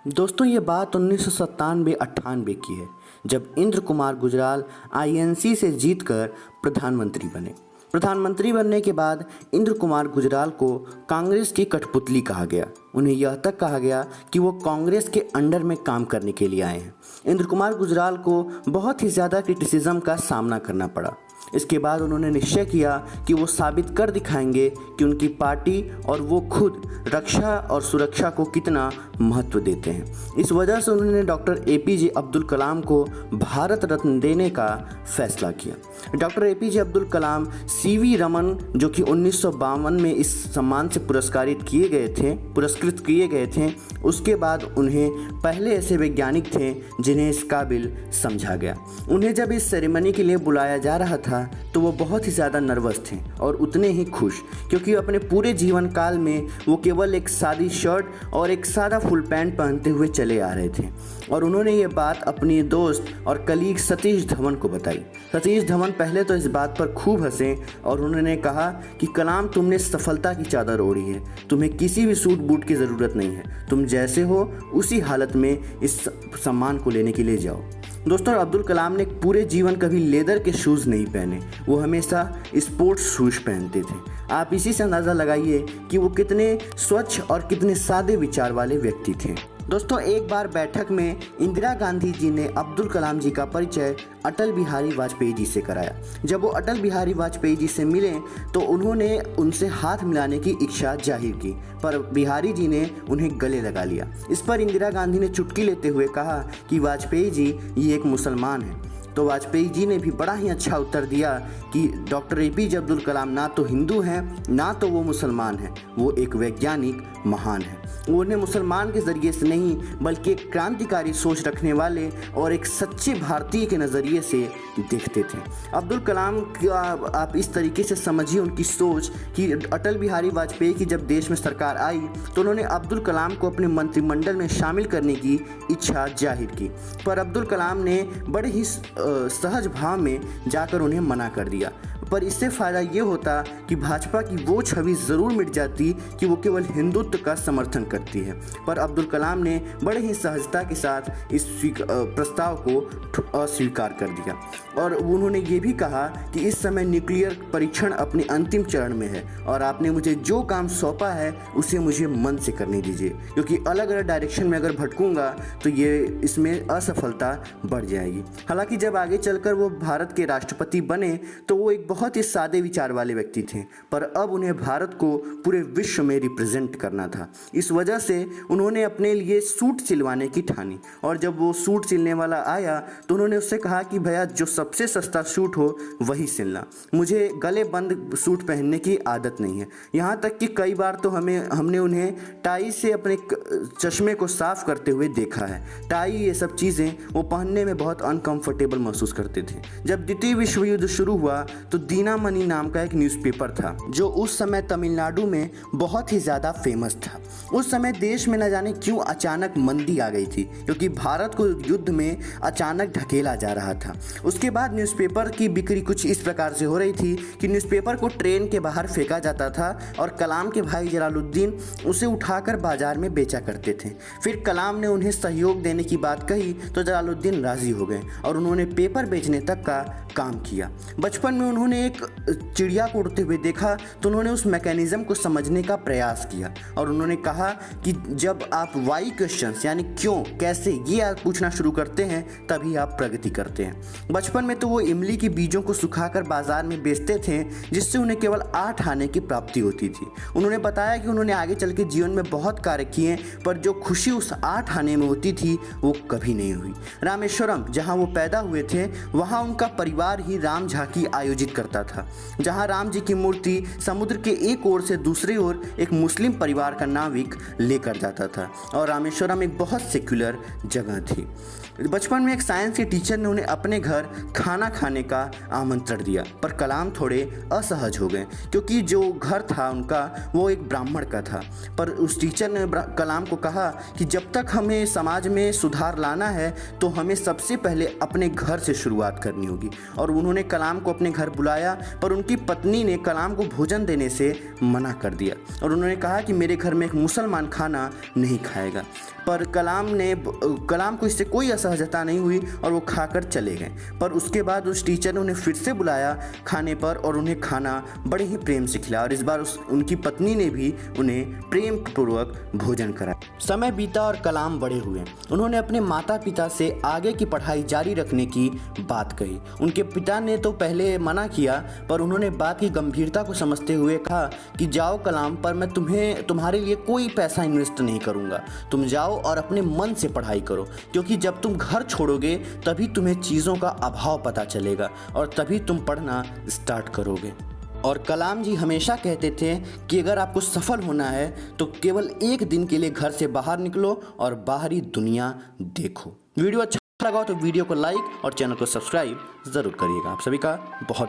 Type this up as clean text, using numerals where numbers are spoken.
दोस्तों ये बात 1997-98 की है जब इंद्र कुमार गुजराल आईएनसी से जीतकर प्रधानमंत्री बने। प्रधानमंत्री बनने के बाद इंद्र कुमार गुजराल को कांग्रेस की कठपुतली कहा गया। उन्हें यह तक कहा गया कि वो कांग्रेस के अंडर में काम करने के लिए आए हैं। इंद्र कुमार गुजराल को बहुत ही ज़्यादा क्रिटिसिज्म का सामना करना पड़ा। इसके बाद उन्होंने निश्चय किया कि वो साबित कर दिखाएंगे कि उनकी पार्टी और वो खुद रक्षा और सुरक्षा को कितना महत्व देते हैं। इस वजह से उन्होंने डॉक्टर एपीजे अब्दुल कलाम को भारत रत्न देने का फैसला किया। Doctor APJ Abdul Kalam CV Raman जो कि 1952 में इस सम्मान से पुरस्कृत किए गए थे, उसके बाद उन्हें पहले ऐसे वैज्ञानिक थे जिन्हें इस काबिल समझा गया। उन्हें जब इस सेरेमनी के लिए बुलाया जा रहा था तो वो बहुत ही ज़्यादा नर्वस थे और उतने ही खुश, क्योंकि अपने पूरे जीवन काल में वो केवल एक सादी शर्ट और एक सादा फुल पैंट पहनते हुए चले आ रहे थे। और उन्होंने ये बात अपने दोस्त और कलीग सतीश धवन को बताई। सतीश धवन पहले तो इस बात पर खूब हंसे और उन्होंने कहा कि कलाम, तुमने सफलता की चादर ओढ़ी है, तुम्हें किसी भी सूट बूट की ज़रूरत नहीं है, तुम जैसे हो उसी हालत में इस सम्मान को लेने के लिए जाओ। दोस्तों, अब्दुल कलाम ने पूरे जीवन कभी लेदर के शूज़ नहीं पहने, वो हमेशा स्पोर्ट्स शूज़ पहनते थे। आप इसी से अंदाज़ा लगाइए कि वो कितने स्वच्छ और कितने सादे विचार वाले व्यक्ति थे। दोस्तों, एक बार बैठक में इंदिरा गांधी जी ने अब्दुल कलाम जी का परिचय अटल बिहारी वाजपेयी जी से कराया। जब वो अटल बिहारी वाजपेयी जी से मिले तो उन्होंने उनसे हाथ मिलाने की इच्छा जाहिर की, पर बिहारी जी ने उन्हें गले लगा लिया। इस पर इंदिरा गांधी ने चुटकी लेते हुए कहा कि वाजपेयी जी, ये एक मुसलमान है। तो वाजपेयी जी ने भी बड़ा ही अच्छा उत्तर दिया कि डॉक्टर एपीजे अब्दुल कलाम ना तो हिंदू हैं, ना तो वो मुसलमान हैं, वो एक वैज्ञानिक महान है। वो उन्हें मुसलमान के ज़रिए से नहीं बल्कि एक क्रांतिकारी सोच रखने वाले और एक सच्चे भारतीय के नज़रिए से देखते थे। अब्दुल कलाम का आप इस तरीके से समझिए उनकी सोच कि अटल बिहारी वाजपेयी की जब देश में सरकार आई तो उन्होंने अब्दुल कलाम को अपने मंत्रिमंडल में शामिल करने की इच्छा जाहिर की, पर अब्दुल कलाम ने बड़े ही सहज भाव में जाकर उन्हें मना कर दिया। पर इससे फ़ायदा ये होता कि भाजपा की वो छवि ज़रूर मिट जाती कि वो केवल हिंदुत्व का समर्थन करती है। पर अब्दुल कलाम ने बड़े ही सहजता के साथ इस प्रस्ताव को अस्वीकार कर दिया और उन्होंने ये भी कहा कि इस समय न्यूक्लियर परीक्षण अपने अंतिम चरण में है और आपने मुझे जो काम सौंपा है उसे मुझे मन से करने दीजिए, क्योंकि अलग अलग डायरेक्शन में अगर भटकूंगा तो ये इसमें असफलता बढ़ जाएगी। हालांकि जब आगे चलकर वो भारत के राष्ट्रपति बने तो वो एक बहुत ही सादे विचार वाले व्यक्ति थे, पर अब उन्हें भारत को पूरे विश्व में रिप्रेजेंट करना था। इस वजह से उन्होंने अपने लिए सूट सिलवाने की ठानी और जब वो सूट सिलने वाला आया तो उन्होंने उससे कहा कि भैया, जो सबसे सस्ता सूट हो वही सिलना, मुझे गले बंद सूट पहनने की आदत नहीं है। यहाँ तक कि कई बार तो हमने उन्हें टाई से अपने चश्मे को साफ करते हुए देखा है। टाई, ये सब चीज़ें वो पहनने में बहुत अनकंफर्टेबल महसूस करते थे। जब द्वितीय विश्व युद्ध शुरू हुआ तो दीनामणि नाम का एक न्यूज़पेपर था जो उस समय तमिलनाडु में बहुत ही ज़्यादा फेमस था। उस समय देश में न जाने क्यों अचानक मंदी आ गई थी, क्योंकि भारत को युद्ध में अचानक ढकेला जा रहा था। उसके बाद न्यूज़पेपर की बिक्री कुछ इस प्रकार से हो रही थी कि न्यूज़पेपर को ट्रेन के बाहर फेंका जाता था और कलाम के भाई जलालुद्दीन उसे उठाकर बाजार में बेचा करते थे। फिर कलाम ने उन्हें सहयोग देने की बात कही तो जलालुद्दीन राज़ी हो गए और उन्होंने पेपर बेचने तक का काम किया। बचपन में उन्होंने एक चिड़िया को उड़ते हुए देखा तो उन्होंने उस मैकेनिज्म को समझने का प्रयास किया और उन्होंने कहा कि जब आप वाई क्वेश्चंस यानी क्यों, कैसे, ये आप पूछना शुरू करते हैं तभी आप प्रगति करते हैं। बचपन में तो वो इमली के बीजों को सुखाकर बाजार में बेचते थे जिससे उन्हें केवल 8 आने की प्राप्ति होती थी। उन्होंने बताया कि उन्होंने आगे चल के जीवन में बहुत कार्य किए पर जो खुशी उस 8 आने में होती थी वो कभी नहीं हुई। रामेश्वरम, जहाँ वो पैदा हुए थे, वहाँ उनका परिवार ही राम झांकी आयोजित करता था, जहाँ राम जी की मूर्ति समुद्र के एक ओर से दूसरी ओर एक मुस्लिम परिवार का नाविक लेकर जाता था और रामेश्वरम एक बहुत सेक्युलर जगह थी। बचपन में एक साइंस के टीचर ने उन्हें अपने घर खाना खाने का आमंत्रण दिया, पर कलाम थोड़े असहज हो गए क्योंकि जो घर था उनका वो एक ब्राह्मण का था। पर उस टीचर ने कलाम को कहा कि जब तक हमें समाज में सुधार लाना है तो हमें सबसे पहले अपने घर से शुरुआत करनी होगी। और उन्होंने कलाम को अपने घर बुलाया, पर उनकी पत्नी ने कलाम को भोजन देने से मना कर दिया और उन्होंने कहा कि मेरे घर में एक मुसलमान खाना नहीं खाएगा। पर कलाम को इससे कोई असहजता नहीं हुई और वो खाकर चले गए। पर उसके बाद उस टीचर ने उन्हें फिर से बुलाया खाने पर और उन्हें खाना बड़े ही प्रेम से खिलाया और इस बार उनकी पत्नी ने भी उन्हें प्रेम पूर्वक भोजन कराया। समय बीता और कलाम बड़े हुए। उन्होंने अपने माता पिता से आगे की पढ़ाई जारी रखने की बात कही। उनके पिता ने तो पहले मना किया, पर उन्होंने बात की गंभीरता को समझते हुए कहा कि जाओ कलाम, पर मैं तुम्हारे लिए कोई पैसा इन्वेस्ट नहीं करूंगा। तुम जाओ और अपने मन से पढ़ाई करो, क्योंकि जब तुम घर छोड़ोगे तभी तुम्हें चीज़ों का अभाव पता चलेगा और तभी तुम पढ़ना स्टार्ट करोगे। और कलाम जी हमेशा कहते थे कि अगर आपको सफल होना है तो केवल एक दिन के लिए घर से बाहर निकलो और बाहरी दुनिया देखो। वीडियो अच्छा लगा तो वीडियो को लाइक और चैनल को सब्सक्राइब ज़रूर करिएगा। आप सभी का बहुत